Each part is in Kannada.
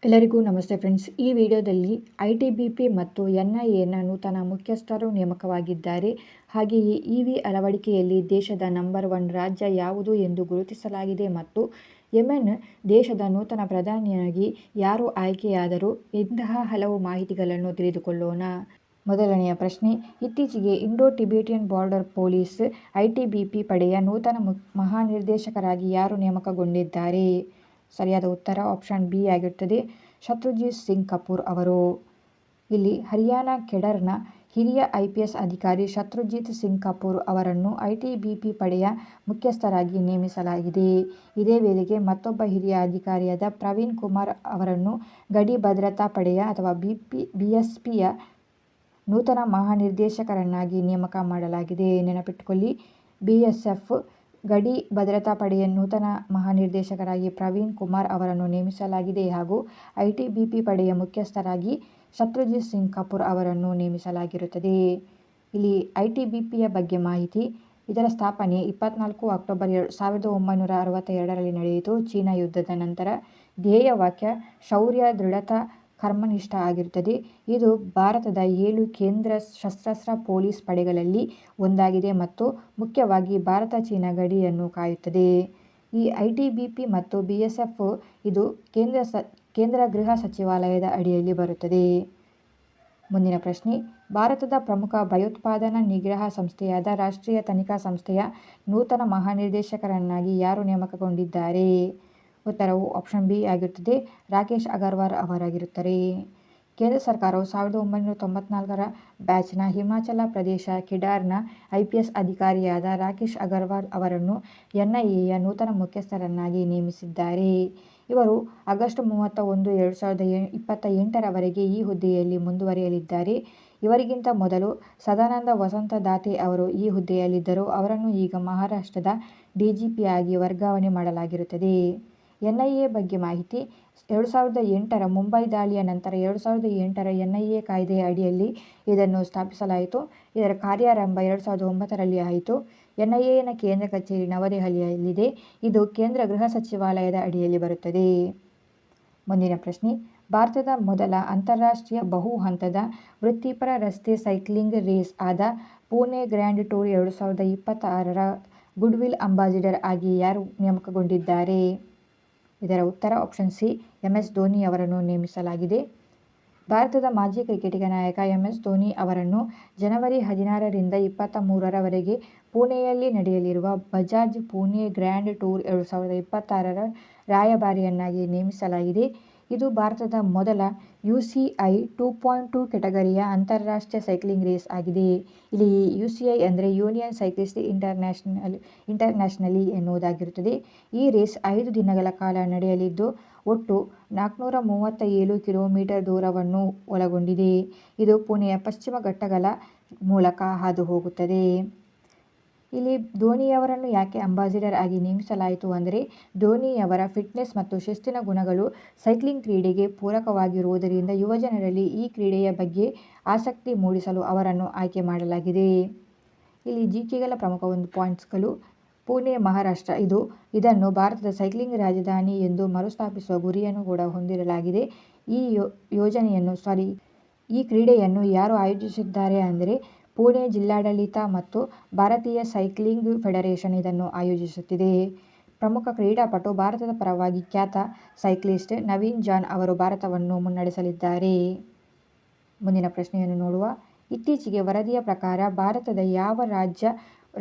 ಎಲ್ಲರಿಗೂ ನಮಸ್ತೆ ಫ್ರೆಂಡ್ಸ್. ಈ ವಿಡಿಯೋದಲ್ಲಿ ITBP ಮತ್ತು NIAನ ನೂತನ ಮುಖ್ಯಸ್ಥರು ನೇಮಕವಾಗಿದ್ದಾರೆ. ಹಾಗೆಯೇ EV ಅಳವಡಿಕೆಯಲ್ಲಿ ದೇಶದ ನಂಬರ್ 1 ರಾಜ್ಯ ಯಾವುದು ಎಂದು ಗುರುತಿಸಲಾಗಿದೆ ಮತ್ತು ಯೆಮೆನ್ ದೇಶದ ನೂತನ ಪ್ರಧಾನಿಯಾಗಿ ಯಾರು ಆಯ್ಕೆಯಾದರು? ಇಂತಹ ಹಲವು ಮಾಹಿತಿಗಳನ್ನು ತಿಳಿದುಕೊಳ್ಳೋಣ. ಮೊದಲನೆಯ ಪ್ರಶ್ನೆ, ಇತ್ತೀಚೆಗೆ Indo Tibetan border police ITBP ಪಡೆಯ ನೂತನ ಮಹಾನಿರ್ದೇಶಕರಾಗಿ ಯಾರು ನೇಮಕಗೊಂಡಿದ್ದಾರೆ? ಸರಿಯಾದ ಉತ್ತರ ಆಪ್ಷನ್ ಬಿ ಆಗಿರುತ್ತದೆ, ಶತ್ರುಜಿತ್ ಸಿಂಗ್ ಕಪೂರ್ ಅವರು. ಇಲ್ಲಿ ಹರಿಯಾಣ ಕೆಡರ್ನ ಹಿರಿಯ IPS ಅಧಿಕಾರಿ ಶತ್ರುಜಿತ್ ಸಿಂಗ್ ಕಪೂರ್ ಅವರನ್ನು ITBP ಪಡೆಯ ಮುಖ್ಯಸ್ಥರಾಗಿ ನೇಮಿಸಲಾಗಿದೆ. ಇದೇ ವೇಳೆಗೆ ಮತ್ತೊಬ್ಬ ಹಿರಿಯ ಅಧಿಕಾರಿಯಾದ ಪ್ರವೀಣ್ ಕುಮಾರ್ ಅವರನ್ನು ಗಡಿ ಭದ್ರತಾ ಪಡೆಯ ಅಥವಾ BSPಯ ನೂತನ ಮಹಾನಿರ್ದೇಶಕರನ್ನಾಗಿ ನೇಮಕ ಮಾಡಲಾಗಿದೆ. ನೆನಪಿಟ್ಟುಕೊಳ್ಳಿ, BSF ಗಡಿ ಭದ್ರತಾ ಪಡೆಯ ನೂತನ ಮಹಾನಿರ್ದೇಶಕರಾಗಿ ಪ್ರವೀಣ್ ಕುಮಾರ್ ಅವರನ್ನು ನೇಮಿಸಲಾಗಿದೆ ಹಾಗೂ ITBP ಪಡೆಯ ಮುಖ್ಯಸ್ಥರಾಗಿ ಶತ್ರುಜಿತ್ ಸಿಂಗ್ ಕಪೂರ್ ಅವರನ್ನು ನೇಮಿಸಲಾಗಿರುತ್ತದೆ. ಇಲ್ಲಿ ITBPಯ ಬಗ್ಗೆ ಮಾಹಿತಿ. ಇದರ ಸ್ಥಾಪನೆ 24 ಅಕ್ಟೋಬರ್ 1962ರಲ್ಲಿ ನಡೆಯಿತು. ಚೀನಾ ಯುದ್ಧದ ನಂತರ ಧ್ಯೇಯವಾಕ್ಯ ಶೌರ್ಯ, ದೃಢತಾ, ಕರ್ಮನಿಷ್ಠ ಆಗಿರುತ್ತದೆ. ಇದು ಭಾರತದ 7 ಕೇಂದ್ರ ಸಶಸ್ತ್ರ ಪೊಲೀಸ್ ಪಡೆಗಳಲ್ಲಿ ಒಂದಾಗಿದೆ ಮತ್ತು ಮುಖ್ಯವಾಗಿ ಭಾರತ-ಚೀನಾ ಗಡಿಯನ್ನು ಕಾಯುತ್ತದೆ. ಈ ITBP ಮತ್ತು BSF ಇದು ಕೇಂದ್ರ ಗೃಹ ಸಚಿವಾಲಯದ ಅಡಿಯಲ್ಲಿ ಬರುತ್ತದೆ. ಮುಂದಿನ ಪ್ರಶ್ನೆ, ಭಾರತದ ಪ್ರಮುಖ ಭಯೋತ್ಪಾದನಾ ನಿಗ್ರಹ ಸಂಸ್ಥೆಯಾದ ರಾಷ್ಟ್ರೀಯ ತನಿಖಾ ಸಂಸ್ಥೆಯ ನೂತನ ಮಹಾನಿರ್ದೇಶಕರನ್ನಾಗಿ ಯಾರು ನೇಮಕಗೊಂಡಿದ್ದಾರೆ? ಉತ್ತರವು ಆಪ್ಷನ್ ಬಿ ಆಗಿರುತ್ತದೆ, ರಾಕೇಶ್ ಅಗರ್ವಾಲ್ ಅವರಾಗಿರುತ್ತಾರೆ. ಕೇಂದ್ರ ಸರ್ಕಾರವು 1994ರ ಬ್ಯಾಚ್ನ ಹಿಮಾಚಲ ಪ್ರದೇಶ ಕೆಡರ್ನ IPS ಅಧಿಕಾರಿಯಾದ ರಾಕೇಶ್ ಅಗರ್ವಾಲ್ ಅವರನ್ನು NIAಯ ನೂತನ ಮುಖ್ಯಸ್ಥರನ್ನಾಗಿ ನೇಮಿಸಿದ್ದಾರೆ. ಇವರು ಆಗಸ್ಟ್ 31, 2028ರವರೆಗೆ ಈ ಹುದ್ದೆಯಲ್ಲಿ ಮುಂದುವರಿಯಲಿದ್ದಾರೆ. ಇವರಿಗಿಂತ ಮೊದಲು ಸದಾನಂದ ವಸಂತ ದಾತೆ ಅವರು ಈ ಹುದ್ದೆಯಲ್ಲಿದ್ದರು. ಅವರನ್ನು ಈಗ ಮಹಾರಾಷ್ಟ್ರದ DGPಯಾಗಿ ವರ್ಗಾವಣೆ ಮಾಡಲಾಗಿರುತ್ತದೆ. NIA ಬಗ್ಗೆ ಮಾಹಿತಿ. 2008ರ ಮುಂಬೈ ದಾಳಿಯ ನಂತರ 2008ರ NIA ಕಾಯ್ದೆಯ ಅಡಿಯಲ್ಲಿ ಇದನ್ನು ಸ್ಥಾಪಿಸಲಾಯಿತು. ಇದರ ಕಾರ್ಯಾರಂಭ 2009ರಲ್ಲಿ ಆಯಿತು. NIAನ ಕೇಂದ್ರ ಕಚೇರಿ ನವದೆಹಲಿಯಲ್ಲಿದೆ. ಇದು ಕೇಂದ್ರ ಗೃಹ ಸಚಿವಾಲಯದ ಅಡಿಯಲ್ಲಿ ಬರುತ್ತದೆ. ಮುಂದಿನ ಪ್ರಶ್ನೆ, ಭಾರತದ ಮೊದಲ ಅಂತಾರಾಷ್ಟ್ರೀಯ ಬಹು ಹಂತದ ವೃತ್ತಿಪರ ರಸ್ತೆ ಸೈಕ್ಲಿಂಗ್ ರೇಸ್ ಆದ ಪುಣೆ ಗ್ರ್ಯಾಂಡ್ ಟೂರ್ 2026ರ ಗುಡ್ವಿಲ್ ಅಂಬಾಸಿಡರ್ ಆಗಿ ಯಾರು ನೇಮಕಗೊಂಡಿದ್ದಾರೆ? ಇದರ ಉತ್ತರ ಆಪ್ಷನ್ ಸಿ, MS ಧೋನಿ ಅವರನ್ನು ನೇಮಿಸಲಾಗಿದೆ. ಭಾರತದ ಮಾಜಿ ಕ್ರಿಕೆಟಿಗ ನಾಯಕ MS ಧೋನಿ ಅವರನ್ನು ಜನವರಿ 16ರಿಂದ 23ರವರೆಗೆ ಪುಣೆಯಲ್ಲಿ ನಡೆಯಲಿರುವ ಬಜಾಜ್ ಪುಣೆ ಗ್ರ್ಯಾಂಡ್ ಟೂರ್ 2026ರ ರಾಯಭಾರಿಯನ್ನಾಗಿ ನೇಮಿಸಲಾಗಿದೆ. ಇದು ಭಾರತದ ಮೊದಲ UCI 2.2 ಕೆಟಗರಿಯ ಅಂತಾರಾಷ್ಟ್ರೀಯ ಸೈಕ್ಲಿಂಗ್ ರೇಸ್ ಆಗಿದೆ. ಇಲ್ಲಿ UCI ಅಂದರೆ ಯೂನಿಯನ್ ಸೈಕ್ಲಿಸ್ಟ್ ಇಂಟರ್ನ್ಯಾಷನಲ್ ಎನ್ನುವುದಾಗಿರುತ್ತದೆ. ಈ ರೇಸ್ 5 ದಿನಗಳ ಕಾಲ ನಡೆಯಲಿದ್ದು ಒಟ್ಟು 437 ಕಿಲೋಮೀಟರ್ ದೂರವನ್ನು ಒಳಗೊಂಡಿದೆ. ಇದು ಪುಣೆಯ ಪಶ್ಚಿಮ ಘಟ್ಟಗಳ ಮೂಲಕ ಹಾದು ಹೋಗುತ್ತದೆ. ಇಲ್ಲಿ ಧೋನಿಯವರನ್ನು ಯಾಕೆ ಅಂಬಾಸಿಡರ್ ಆಗಿ ನೇಮಿಸಲಾಯಿತು ಅಂದರೆ, ಧೋನಿಯವರ ಫಿಟ್ನೆಸ್ ಮತ್ತು ಶಿಸ್ತಿನ ಗುಣಗಳು ಸೈಕ್ಲಿಂಗ್ ಕ್ರೀಡೆಗೆ ಪೂರಕವಾಗಿರುವುದರಿಂದ ಯುವಜನರಲ್ಲಿ ಈ ಕ್ರೀಡೆಯ ಬಗ್ಗೆ ಆಸಕ್ತಿ ಮೂಡಿಸಲು ಅವರನ್ನು ಆಯ್ಕೆ ಮಾಡಲಾಗಿದೆ. ಇಲ್ಲಿ GKಗಳ ಪ್ರಮುಖ ಪಾಯಿಂಟ್ಸ್ಗಳು. ಪುಣೆ ಮಹಾರಾಷ್ಟ್ರ ಇದನ್ನು ಭಾರತದ ಸೈಕ್ಲಿಂಗ್ ರಾಜಧಾನಿ ಎಂದು ಮರುಸ್ಥಾಪಿಸುವ ಗುರಿಯನ್ನು ಕೂಡ ಹೊಂದಿರಲಾಗಿದೆ. ಈ ಕ್ರೀಡೆಯನ್ನು ಯಾರು ಆಯೋಜಿಸಿದ್ದಾರೆ ಅಂದರೆ ಪುಣೆ ಜಿಲ್ಲಾಡಳಿತ ಮತ್ತು ಭಾರತೀಯ ಸೈಕ್ಲಿಂಗ್ ಫೆಡರೇಷನ್ ಇದನ್ನು ಆಯೋಜಿಸುತ್ತಿದೆ. ಪ್ರಮುಖ ಕ್ರೀಡಾಪಟು ಭಾರತದ ಪರವಾಗಿ ಖ್ಯಾತ ಸೈಕ್ಲಿಸ್ಟ್ ನವೀನ್ ಜಾನ್ ಅವರು ಭಾರತವನ್ನು ಮುನ್ನಡೆಸಲಿದ್ದಾರೆ. ಮುಂದಿನ ಪ್ರಶ್ನೆಯನ್ನು ನೋಡುವ. ಇತ್ತೀಚೆಗೆ ವರದಿಯ ಪ್ರಕಾರ ಭಾರತದ ಯಾವ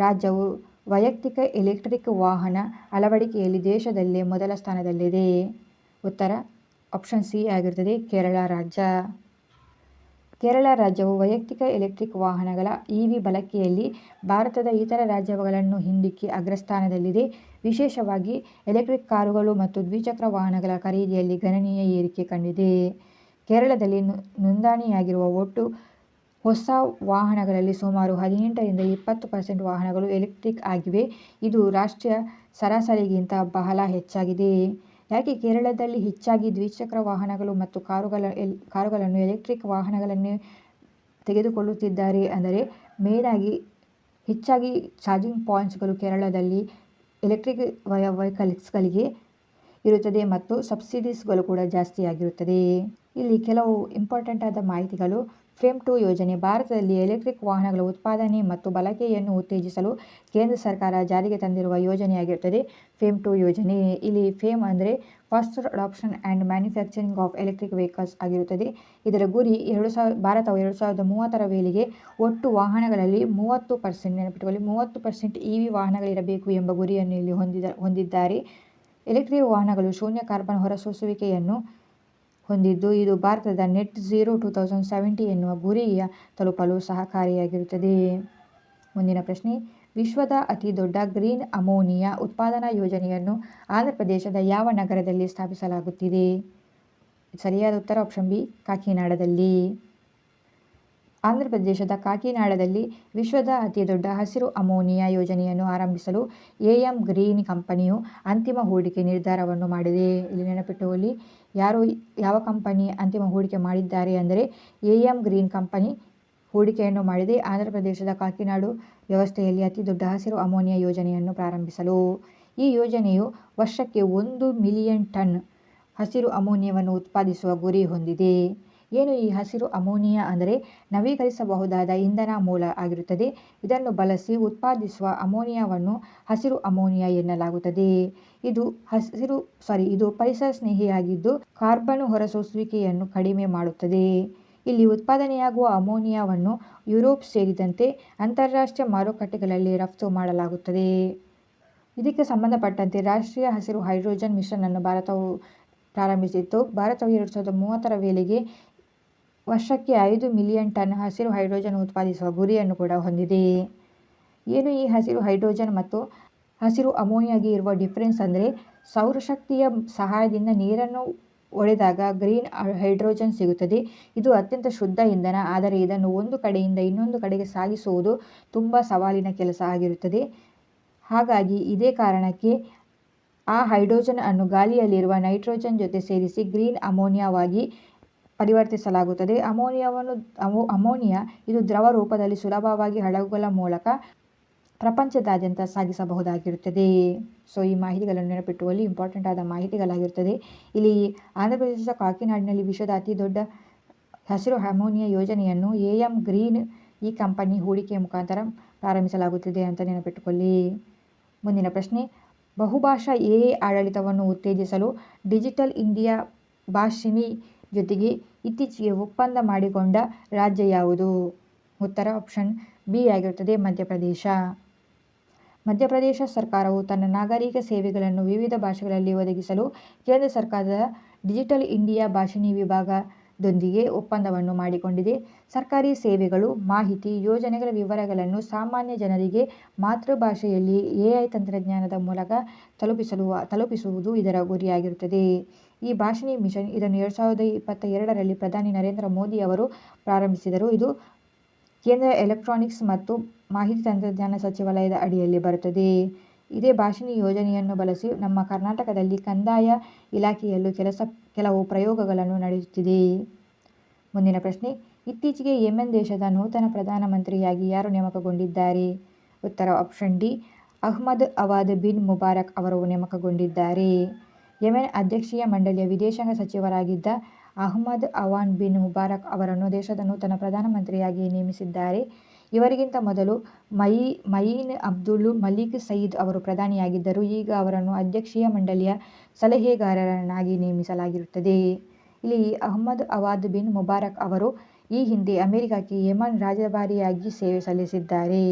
ರಾಜ್ಯವು ವೈಯಕ್ತಿಕ ಎಲೆಕ್ಟ್ರಿಕ್ ವಾಹನ ಅಳವಡಿಕೆಯಲ್ಲಿ ದೇಶದಲ್ಲೇ ಮೊದಲ ಸ್ಥಾನದಲ್ಲಿದೆ? ಉತ್ತರ ಆಪ್ಷನ್ ಸಿ ಆಗಿರುತ್ತದೆ, ಕೇರಳ ರಾಜ್ಯ. ಕೇರಳ ರಾಜ್ಯವು ವೈಯಕ್ತಿಕ ಎಲೆಕ್ಟ್ರಿಕ್ ವಾಹನಗಳ EV ಬಳಕೆಯಲ್ಲಿ ಭಾರತದ ಇತರ ರಾಜ್ಯಗಳನ್ನು ಹಿಂದಿಕ್ಕಿ ಅಗ್ರಸ್ಥಾನದಲ್ಲಿದೆ. ವಿಶೇಷವಾಗಿ ಎಲೆಕ್ಟ್ರಿಕ್ ಕಾರುಗಳು ಮತ್ತು ದ್ವಿಚಕ್ರ ವಾಹನಗಳ ಖರೀದಿಯಲ್ಲಿ ಗಣನೀಯ ಏರಿಕೆ ಕಂಡಿದೆ. ಕೇರಳದಲ್ಲಿ ನೋಂದಣಿಯಾಗಿರುವ ಒಟ್ಟು ಹೊಸ ವಾಹನಗಳಲ್ಲಿ ಸುಮಾರು 18ರಿಂದ 20% ವಾಹನಗಳು ಎಲೆಕ್ಟ್ರಿಕ್ ಆಗಿವೆ. ಇದು ರಾಷ್ಟ್ರೀಯ ಸರಾಸರಿಗಿಂತ ಬಹಳ ಹೆಚ್ಚಾಗಿದೆ. ಯಾಕೆ ಕೇರಳದಲ್ಲಿ ಹೆಚ್ಚಾಗಿ ದ್ವಿಚಕ್ರ ವಾಹನಗಳು ಮತ್ತು ಕಾರುಗಳನ್ನು ಎಲೆಕ್ಟ್ರಿಕ್ ವಾಹನಗಳನ್ನೇ ತೆಗೆದುಕೊಳ್ಳುತ್ತಿದ್ದಾರೆ ಅಂದರೆ, ಹೆಚ್ಚಾಗಿ ಚಾರ್ಜಿಂಗ್ ಪಾಯಿಂಟ್ಸ್ಗಳು ಕೇರಳದಲ್ಲಿ ಎಲೆಕ್ಟ್ರಿಕ್ ವೆಹಿಕಲ್ಸ್ಗಳಿಗೆ ಇರುತ್ತದೆ ಮತ್ತು ಸಬ್ಸಿಡೀಸ್ಗಳು ಕೂಡ ಜಾಸ್ತಿ ಆಗಿರುತ್ತದೆ. ಇಲ್ಲಿ ಕೆಲವು ಇಂಪಾರ್ಟೆಂಟ್ ಆದ ಮಾಹಿತಿಗಳು. ಫೇಮ್ 2 ಯೋಜನೆ ಭಾರತದಲ್ಲಿ ಎಲೆಕ್ಟ್ರಿಕ್ ವಾಹನಗಳ ಉತ್ಪಾದನೆ ಮತ್ತು ಬಳಕೆಯನ್ನು ಉತ್ತೇಜಿಸಲು ಕೇಂದ್ರ ಸರ್ಕಾರ ಜಾರಿಗೆ ತಂದಿರುವ ಯೋಜನೆಯಾಗಿರುತ್ತದೆ ಫೇಮ್ 2 ಯೋಜನೆ. ಇಲ್ಲಿ ಫೇಮ್ ಅಂದರೆ faster adoption and manufacturing of electric vehicles ಆಗಿರುತ್ತದೆ. ಇದರ ಗುರಿ ಭಾರತವು 2030ರ ವೇಳೆಗೆ ಒಟ್ಟು ವಾಹನಗಳಲ್ಲಿ 30% ನೆನಪಿಟ್ಟುಕೊಳ್ಳಿ 30% EV ವಾಹನಗಳಿರಬೇಕು ಎಂಬ ಗುರಿಯನ್ನು ಇಲ್ಲಿ ಹೊಂದಿದ್ದಾರೆ. ಎಲೆಕ್ಟ್ರಿಕ್ ವಾಹನಗಳು ಶೂನ್ಯ ಕಾರ್ಬನ್ ಹೊರಸೂಸುವಿಕೆಯನ್ನು ಹೊಂದಿದ್ದು ಇದು ಭಾರತದ ನೆಟ್ ಝೀರೋ 2070 ಎನ್ನುವ ಗುರಿಯ ತಲುಪಲು ಸಹಕಾರಿಯಾಗಿರುತ್ತದೆ. ಮುಂದಿನ ಪ್ರಶ್ನೆ, ವಿಶ್ವದ ಅತಿ ದೊಡ್ಡ ಗ್ರೀನ್ ಅಮೋನಿಯಾ ಉತ್ಪಾದನಾ ಯೋಜನೆಯನ್ನು ಆಂಧ್ರಪ್ರದೇಶದ ಯಾವ ನಗರದಲ್ಲಿ ಸ್ಥಾಪಿಸಲಾಗುತ್ತಿದೆ? ಸರಿಯಾದ ಉತ್ತರ ಆಪ್ಷನ್ ಬಿ, ಕಾಕಿನಾಡದಲ್ಲಿ. ಆಂಧ್ರಪ್ರದೇಶದ ಕಾಕಿನಾಡದಲ್ಲಿ ವಿಶ್ವದ ಅತಿ ದೊಡ್ಡ ಹಸಿರು ಅಮೋನಿಯಾ ಯೋಜನೆಯನ್ನು ಆರಂಭಿಸಲು AM ಗ್ರೀನ್ ಕಂಪನಿಯು ಅಂತಿಮ ಹೂಡಿಕೆ ನಿರ್ಧಾರವನ್ನು ಮಾಡಿದೆ. ಇಲ್ಲಿ ನೆನಪಿಟ್ಟುಕೊಳ್ಳಿ, ಯಾವ ಕಂಪನಿ ಅಂತಿಮ ಹೂಡಿಕೆ ಮಾಡಿದ್ದಾರೆ ಅಂದರೆ AM ಗ್ರೀನ್ ಕಂಪನಿ ಹೂಡಿಕೆಯನ್ನು ಮಾಡಿದೆ ಆಂಧ್ರಪ್ರದೇಶದ ಕಾಕಿನಾಡು ವ್ಯವಸ್ಥೆಯಲ್ಲಿ ಅತಿ ದೊಡ್ಡ ಹಸಿರು ಅಮೋನಿಯಾ ಯೋಜನೆಯನ್ನು ಪ್ರಾರಂಭಿಸಲು. ಈ ಯೋಜನೆಯು ವರ್ಷಕ್ಕೆ 1 ಮಿಲಿಯನ್ ಟನ್ ಹಸಿರು ಅಮೋನಿಯಾವನ್ನು ಉತ್ಪಾದಿಸುವ ಗುರಿ ಹೊಂದಿದೆ. ಏನು ಈ ಹಸಿರು ಅಮೋನಿಯಾ ಅಂದರೆ ನವೀಕರಿಸಬಹುದಾದ ಇಂಧನ ಮೂಲ ಆಗಿರುತ್ತದೆ. ಇದನ್ನು ಬಳಸಿ ಉತ್ಪಾದಿಸುವ ಅಮೋನಿಯಾವನ್ನು ಹಸಿರು ಅಮೋನಿಯಾ ಎನ್ನಲಾಗುತ್ತದೆ. ಇದು ಪರಿಸರ ಸ್ನೇಹಿಯಾಗಿದ್ದು ಕಾರ್ಬನ್ ಹೊರಸೂಸುವಿಕೆಯನ್ನು ಕಡಿಮೆ ಮಾಡುತ್ತದೆ. ಇಲ್ಲಿ ಉತ್ಪಾದನೆಯಾಗುವ ಅಮೋನಿಯಾವನ್ನು ಯುರೋಪ್ ಸೇರಿದಂತೆ ಅಂತಾರಾಷ್ಟ್ರೀಯ ಮಾರುಕಟ್ಟೆಗಳಲ್ಲಿ ರಫ್ತು ಮಾಡಲಾಗುತ್ತದೆ. ಇದಕ್ಕೆ ಸಂಬಂಧಪಟ್ಟಂತೆ ರಾಷ್ಟ್ರೀಯ ಹಸಿರು ಹೈಡ್ರೋಜನ್ ಮಿಷನ್ ಅನ್ನು ಭಾರತವು ಪ್ರಾರಂಭಿಸಿತ್ತು. ಭಾರತವು 2030ರ ವೇಳೆಗೆ ವರ್ಷಕ್ಕೆ 5 ಮಿಲಿಯನ್ ಟನ್ ಹಸಿರು ಹೈಡ್ರೋಜನ್ ಉತ್ಪಾದಿಸುವ ಗುರಿಯನ್ನು ಕೂಡ ಹೊಂದಿದೆ. ಏನು ಈ ಹಸಿರು ಹೈಡ್ರೋಜನ್ ಮತ್ತು ಹಸಿರು ಅಮೋನಿಯಾಗೆ ಇರುವ ಡಿಫರೆನ್ಸ್ ಅಂದರೆ ಸೌರಶಕ್ತಿಯ ಸಹಾಯದಿಂದ ನೀರನ್ನು ಒಡೆದಾಗ ಗ್ರೀನ್ ಹೈಡ್ರೋಜನ್ ಸಿಗುತ್ತದೆ. ಇದು ಅತ್ಯಂತ ಶುದ್ಧ ಇಂಧನ. ಆದರೆ ಇದನ್ನು ಒಂದು ಕಡೆಯಿಂದ ಇನ್ನೊಂದು ಕಡೆಗೆ ಸಾಗಿಸುವುದು ತುಂಬ ಸವಾಲಿನ ಕೆಲಸ ಆಗಿರುತ್ತದೆ. ಹಾಗಾಗಿ ಇದೇ ಕಾರಣಕ್ಕೆ ಆ ಹೈಡ್ರೋಜನ್ ಅನ್ನು ಗಾಳಿಯಲ್ಲಿರುವ ನೈಟ್ರೋಜನ್ ಜೊತೆ ಸೇರಿಸಿ ಗ್ರೀನ್ ಅಮೋನಿಯಾವಾಗಿ ಪರಿವರ್ತಿಸಲಾಗುತ್ತದೆ. ಅಮೋನಿಯಾ ಇದು ದ್ರವ ರೂಪದಲ್ಲಿ ಸುಲಭವಾಗಿ ಹಡಗುಗಳ ಮೂಲಕ ಪ್ರಪಂಚದಾದ್ಯಂತ ಸಾಗಿಸಬಹುದಾಗಿರುತ್ತದೆ. ಸೊ ಈ ಮಾಹಿತಿಗಳನ್ನು ನೆನಪಿಟ್ಟುಕೊಳ್ಳಿ, ಇಂಪಾರ್ಟೆಂಟ್ ಆದ ಮಾಹಿತಿಗಳಾಗಿರುತ್ತದೆ. ಇಲ್ಲಿ ಆಂಧ್ರಪ್ರದೇಶದ ಕಾಕಿನಾಡಿನಲ್ಲಿ ವಿಶ್ವದ ಅತಿ ದೊಡ್ಡ ಹಸಿರು ಅಮೋನಿಯಾ ಯೋಜನೆಯನ್ನು AM ಗ್ರೀನ್ ಈ ಕಂಪನಿ ಹೂಡಿಕೆಯ ಮುಖಾಂತರ ಪ್ರಾರಂಭಿಸಲಾಗುತ್ತಿದೆ ಅಂತ ನೆನಪಿಟ್ಟುಕೊಳ್ಳಿ. ಮುಂದಿನ ಪ್ರಶ್ನೆ, ಬಹುಭಾಷಾ AI ಆಡಳಿತವನ್ನು ಉತ್ತೇಜಿಸಲು ಡಿಜಿಟಲ್ ಇಂಡಿಯಾ ಭಾಷಿಣಿ ಜೊತೆಗೆ ಇತ್ತೀಚೆಗೆ ಒಪ್ಪಂದ ಮಾಡಿಕೊಂಡ ರಾಜ್ಯ ಯಾವುದು? ಉತ್ತರ ಆಪ್ಷನ್ ಬಿ ಆಗಿರುತ್ತದೆ, ಮಧ್ಯಪ್ರದೇಶ. ಮಧ್ಯಪ್ರದೇಶ ಸರ್ಕಾರವು ತನ್ನ ನಾಗರಿಕ ಸೇವೆಗಳನ್ನು ವಿವಿಧ ಭಾಷೆಗಳಲ್ಲಿ ಒದಗಿಸಲು ಕೇಂದ್ರ ಸರ್ಕಾರದ ಡಿಜಿಟಲ್ ಇಂಡಿಯಾ ಭಾಷಿಣಿ ವಿಭಾಗದೊಂದಿಗೆ ಒಪ್ಪಂದವನ್ನು ಮಾಡಿಕೊಂಡಿದೆ. ಸರ್ಕಾರಿ ಸೇವೆಗಳು, ಮಾಹಿತಿ, ಯೋಜನೆಗಳ ವಿವರಗಳನ್ನು ಸಾಮಾನ್ಯ ಜನರಿಗೆ ಮಾತೃಭಾಷೆಯಲ್ಲಿ AI ತಂತ್ರಜ್ಞಾನದ ಮೂಲಕ ತಲುಪಿಸುವುದು ಇದರ ಗುರಿಯಾಗಿರುತ್ತದೆ. ಈ ಭಾಷಿಣಿ ಮಿಷನ್ ಇದನ್ನು 2022ರಲ್ಲಿ ಪ್ರಧಾನಿ ನರೇಂದ್ರ ಮೋದಿ ಅವರು ಪ್ರಾರಂಭಿಸಿದರು. ಇದು ಕೇಂದ್ರ ಎಲೆಕ್ಟ್ರಾನಿಕ್ಸ್ ಮತ್ತು ಮಾಹಿತಿ ತಂತ್ರಜ್ಞಾನ ಸಚಿವಾಲಯದ ಅಡಿಯಲ್ಲಿ ಬರುತ್ತದೆ. ಇದೇ ಭಾಷಿಣಿ ಯೋಜನೆಯನ್ನು ಬಳಸಿ ನಮ್ಮ ಕರ್ನಾಟಕದಲ್ಲಿ ಕಂದಾಯ ಇಲಾಖೆಯಲ್ಲೂ ಕೆಲವು ಪ್ರಯೋಗಗಳನ್ನು ನಡೆಯುತ್ತಿದೆ. ಮುಂದಿನ ಪ್ರಶ್ನೆ, ಇತ್ತೀಚೆಗೆ ಯೆಮೆನ್ ದೇಶದ ನೂತನ ಪ್ರಧಾನಮಂತ್ರಿಯಾಗಿ ಯಾರು ನೇಮಕಗೊಂಡಿದ್ದಾರೆ? ಉತ್ತರ option D, Ahmed Awad bin Mubarak ಅವರು ನೇಮಕಗೊಂಡಿದ್ದಾರೆ. ಯೆಮೆನ್ ಅಧ್ಯಕ್ಷೀಯ ಮಂಡಳಿಯ ವಿದೇಶಾಂಗ ಸಚಿವರಾಗಿದ್ದ ಅಹ್ಮದ್ ಅವಾನ್ ಬಿನ್ ಮುಬಾರಕ್ ಅವರನ್ನು ದೇಶದ ನೂತನ ಪ್ರಧಾನಮಂತ್ರಿಯಾಗಿ ನೇಮಿಸಿದ್ದಾರೆ. ಇವರಿಗಿಂತ ಮೊದಲು ಮಯೀನ್ ಅಬ್ದುಲ್ ಮಲಿಕ್ ಸಯೀದ್ ಅವರು ಪ್ರಧಾನಿಯಾಗಿದ್ದರು. ಈಗ ಅವರನ್ನು ಅಧ್ಯಕ್ಷೀಯ ಮಂಡಳಿಯ ಸಲಹೆಗಾರರನ್ನಾಗಿ ನೇಮಿಸಲಾಗಿರುತ್ತದೆ. ಇಲ್ಲಿ ಅಹ್ಮದ್ ಅವಾದ್ ಬಿನ್ ಮುಬಾರಕ್ ಅವರು ಈ ಹಿಂದೆ ಅಮೆರಿಕಕ್ಕೆ ಯೆಮನ್ ರಾಯಭಾರಿಯಾಗಿ ಸೇವೆ ಸಲ್ಲಿಸಿದ್ದಾರೆ.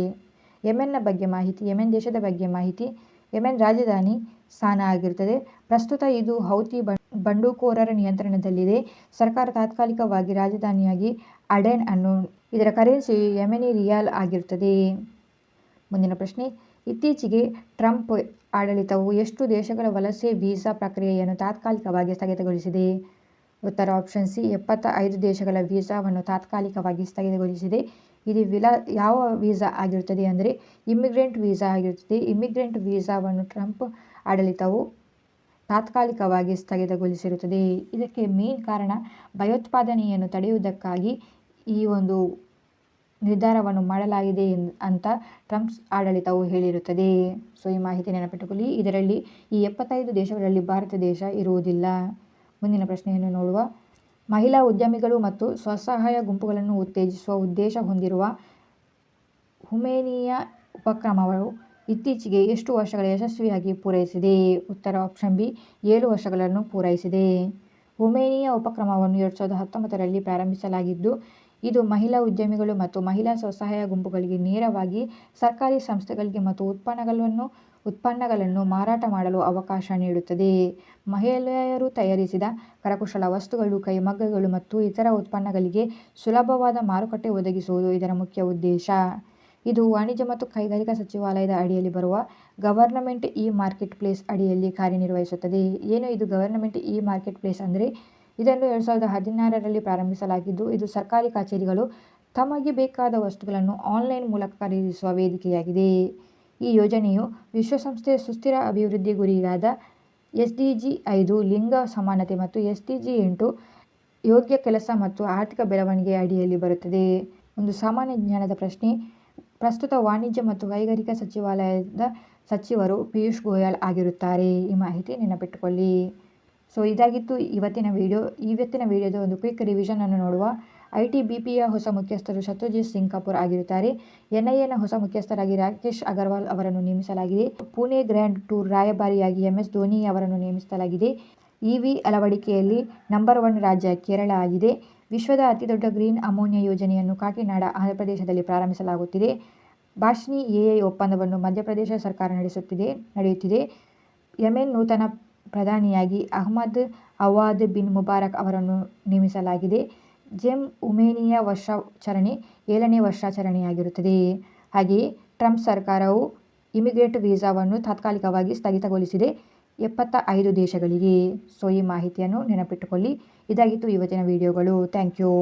ಯೆಮೆನ್ನ ಬಗ್ಗೆ ಮಾಹಿತಿ. ಯೆಮೆನ್ ದೇಶದ ಬಗ್ಗೆ ಮಾಹಿತಿ. ಯೆಮೆನ್ ರಾಜಧಾನಿ ಸಾನಾ ಆಗಿರುತ್ತದೆ. ಪ್ರಸ್ತುತ ಇದು ಹೌತಿ ಬಂಡುಕೋರರ ನಿಯಂತ್ರಣದಲ್ಲಿದೆ. ಸರ್ಕಾರ ತಾತ್ಕಾಲಿಕವಾಗಿ ರಾಜಧಾನಿಯಾಗಿ ಅಡೆನ್ ಅನ್ನು ಇದರ ಕರೆನ್ಸಿಯು ಯೆಮೆನಿ ರಿಯಾಲ್ ಆಗಿರುತ್ತದೆ. ಮುಂದಿನ ಪ್ರಶ್ನೆ, ಇತ್ತೀಚೆಗೆ ಟ್ರಂಪ್ ಆಡಳಿತವು ಎಷ್ಟು ದೇಶಗಳ ವಲಸೆ ವೀಸಾ ಪ್ರಕ್ರಿಯೆಯನ್ನು ತಾತ್ಕಾಲಿಕವಾಗಿ ಸ್ಥಗಿತಗೊಳಿಸಿದೆ? ಉತ್ತರ ಆಪ್ಷನ್ ಸಿ, 75 ದೇಶಗಳ ವೀಸಾವನ್ನು ತಾತ್ಕಾಲಿಕವಾಗಿ ಸ್ಥಗಿತಗೊಳಿಸಿದೆ. ಇದು ಯಾವ ವೀಸಾ ಆಗಿರುತ್ತದೆ ಅಂದರೆ ಇಮಿಗ್ರೆಂಟ್ ವೀಸಾ ಆಗಿರುತ್ತದೆ. ಇಮಿಗ್ರೆಂಟ್ ವೀಸಾವನ್ನು ಟ್ರಂಪ್ ಆಡಳಿತವು ತಾತ್ಕಾಲಿಕವಾಗಿ ಸ್ಥಗಿತಗೊಳಿಸಿರುತ್ತದೆ. ಇದಕ್ಕೆ ಮೇನ್ ಕಾರಣ ಭಯೋತ್ಪಾದನೆಯನ್ನು ತಡೆಯುವುದಕ್ಕಾಗಿ ಈ ಒಂದು ನಿರ್ಧಾರವನ್ನು ಮಾಡಲಾಗಿದೆ ಅಂತ ಟ್ರಂಪ್ ಆಡಳಿತವು ಹೇಳಿರುತ್ತದೆ. ಸೊ ಈ ಮಾಹಿತಿ ನೆನಪಿಟ್ಟುಕೊಳ್ಳಿ. ಇದರಲ್ಲಿ ಈ 75 ದೇಶಗಳಲ್ಲಿ ಭಾರತ ದೇಶ ಇರುವುದಿಲ್ಲ. ಮುಂದಿನ ಪ್ರಶ್ನೆಯನ್ನು ನೋಡುವ. ಮಹಿಳಾ ಉದ್ಯಮಿಗಳು ಮತ್ತು ಸ್ವಸಹಾಯ ಗುಂಪುಗಳನ್ನು ಉತ್ತೇಜಿಸುವ ಉದ್ದೇಶ ಹೊಂದಿರುವ ಹುಮೇನಿಯಾ ಉಪಕ್ರಮವು ಇತ್ತೀಚೆಗೆ ಎಷ್ಟು ವರ್ಷಗಳ ಯಶಸ್ವಿಯಾಗಿ ಪೂರೈಸಿದೆ? ಉತ್ತರ ಆಪ್ಷನ್ ಬಿ 7 ವರ್ಷಗಳನ್ನು ಪೂರೈಸಿದೆ. ಹುಮೇನಿಯಾ ಉಪಕ್ರಮವನ್ನು 2019ರಲ್ಲಿ ಪ್ರಾರಂಭಿಸಲಾಗಿದ್ದು, ಇದು ಮಹಿಳಾ ಉದ್ಯಮಿಗಳು ಮತ್ತು ಮಹಿಳಾ ಸ್ವಸಹಾಯ ಗುಂಪುಗಳಿಗೆ ನೇರವಾಗಿ ಸರ್ಕಾರಿ ಸಂಸ್ಥೆಗಳಿಗೆ ಮತ್ತು ಉತ್ಪನ್ನಗಳನ್ನು ಮಾರಾಟ ಮಾಡಲು ಅವಕಾಶ ನೀಡುತ್ತದೆ. ಮಹಿಳೆಯರು ತಯಾರಿಸಿದ ಕರಕುಶಲ ವಸ್ತುಗಳು, ಕೈಮಗ್ಗಗಳು ಮತ್ತು ಇತರ ಉತ್ಪನ್ನಗಳಿಗೆ ಸುಲಭವಾದ ಮಾರುಕಟ್ಟೆ ಒದಗಿಸುವುದು ಇದರ ಮುಖ್ಯ ಉದ್ದೇಶ. ಇದು ವಾಣಿಜ್ಯ ಮತ್ತು ಕೈಗಾರಿಕಾ ಸಚಿವಾಲಯದ ಅಡಿಯಲ್ಲಿ ಬರುವ ಗವರ್ನಮೆಂಟ್ ಇ-ಮಾರ್ಕೆಟ್ ಪ್ಲೇಸ್ ಅಡಿಯಲ್ಲಿ ಕಾರ್ಯನಿರ್ವಹಿಸುತ್ತದೆ. ಏನು ಇದು ಗವರ್ನಮೆಂಟ್ ಇ-ಮಾರ್ಕೆಟ್ ಪ್ಲೇಸ್ ಅಂದರೆ? ಇದನ್ನು 2016ರಲ್ಲಿ ಪ್ರಾರಂಭಿಸಲಾಗಿದ್ದು, ಇದು ಸರ್ಕಾರಿ ಕಚೇರಿಗಳು ತಮಗೆ ಬೇಕಾದ ವಸ್ತುಗಳನ್ನು ಆನ್ಲೈನ್ ಮೂಲಕ ಖರೀದಿಸುವ ವೇದಿಕೆಯಾಗಿದೆ. ಈ ಯೋಜನೆಯು ವಿಶ್ವಸಂಸ್ಥೆಯ ಸುಸ್ಥಿರ ಅಭಿವೃದ್ಧಿ ಗುರಿಯಾದ SDG 5 ಲಿಂಗ ಸಮಾನತೆ ಮತ್ತು SDG 8 ಯೋಗ್ಯ ಕೆಲಸ ಮತ್ತು ಆರ್ಥಿಕ ಬೆಳವಣಿಗೆ ಅಡಿಯಲ್ಲಿ ಬರುತ್ತದೆ. ಒಂದು ಸಾಮಾನ್ಯ ಜ್ಞಾನದ ಪ್ರಶ್ನೆ. ಪ್ರಸ್ತುತ ವಾಣಿಜ್ಯ ಮತ್ತು ಕೈಗಾರಿಕಾ ಸಚಿವಾಲಯದ ಸಚಿವರು ಪಿಯೂಷ್ ಗೋಯಲ್ ಆಗಿರುತ್ತಾರೆ. ಈ ಮಾಹಿತಿ ನೆನಪಿಟ್ಟುಕೊಳ್ಳಿ. ಸೊ ಇದಾಗಿತ್ತು ಇವತ್ತಿನ ವಿಡಿಯೋದ ಒಂದು ಕ್ವಿಕ್ ರಿವಿಷನ್ ಅನ್ನು ನೋಡುವ. ITBPಯ ಹೊಸ ಮುಖ್ಯಸ್ಥರು ಶತ್ರುಜಿತ್ ಸಿಂಗ್ ಕಪೂರ್ ಆಗಿರುತ್ತಾರೆ. NIAನ ಹೊಸ ಮುಖ್ಯಸ್ಥರಾಗಿ ರಾಕೇಶ್ ಅಗರ್ವಾಲ್ ಅವರನ್ನು ನೇಮಿಸಲಾಗಿದೆ. ಪುಣೆ ಗ್ರ್ಯಾಂಡ್ ಟೂರ್ ರಾಯಭಾರಿಯಾಗಿ MS ಧೋನಿ ಅವರನ್ನು ನೇಮಿಸಲಾಗಿದೆ. EV ಅಳವಡಿಕೆಯಲ್ಲಿ ನಂಬರ್ 1 ರಾಜ್ಯ ಕೇರಳ ಆಗಿದೆ. ವಿಶ್ವದ ಅತಿದೊಡ್ಡ ಗ್ರೀನ್ ಅಮೋನಿಯಾ ಯೋಜನೆಯನ್ನು ಕಾಕಿನಾಡ, ಆಂಧ್ರಪ್ರದೇಶದಲ್ಲಿ ಪ್ರಾರಂಭಿಸಲಾಗುತ್ತಿದೆ. ಬಾಷ್ನಿ AI ಒಪ್ಪಂದವನ್ನು ಮಧ್ಯಪ್ರದೇಶ ಸರ್ಕಾರ ನಡೆಯುತ್ತಿದೆ. ಯೆಮೆನ್ ನೂತನ ಪ್ರಧಾನಿಯಾಗಿ ಅಹ್ಮದ್ ಅವಾದ್ ಬಿನ್ ಮುಬಾರಕ್ ಅವರನ್ನು ನೇಮಿಸಲಾಗಿದೆ. ಜೆಮ್ ಹುಮೇನಿಯಾ ವರ್ಷಾಚರಣೆ 7ನೇ ವರ್ಷಾಚರಣೆಯಾಗಿರುತ್ತದೆ. ಹಾಗೆಯೇ ಟ್ರಂಪ್ ಸರ್ಕಾರವು ಇಮಿಗ್ರೇಟ್ ವೀಸಾವನ್ನು ತಾತ್ಕಾಲಿಕವಾಗಿ ಸ್ಥಗಿತಗೊಳಿಸಿದೆ 75 ದೇಶಗಳಿಗೆ. ಸೊ ಈ ಮಾಹಿತಿಯನ್ನು ನೆನಪಿಟ್ಟುಕೊಳ್ಳಿ. ಇದಾಗಿತ್ತು ಇವತ್ತಿನ ವಿಡಿಯೋಗಳು. Thank you.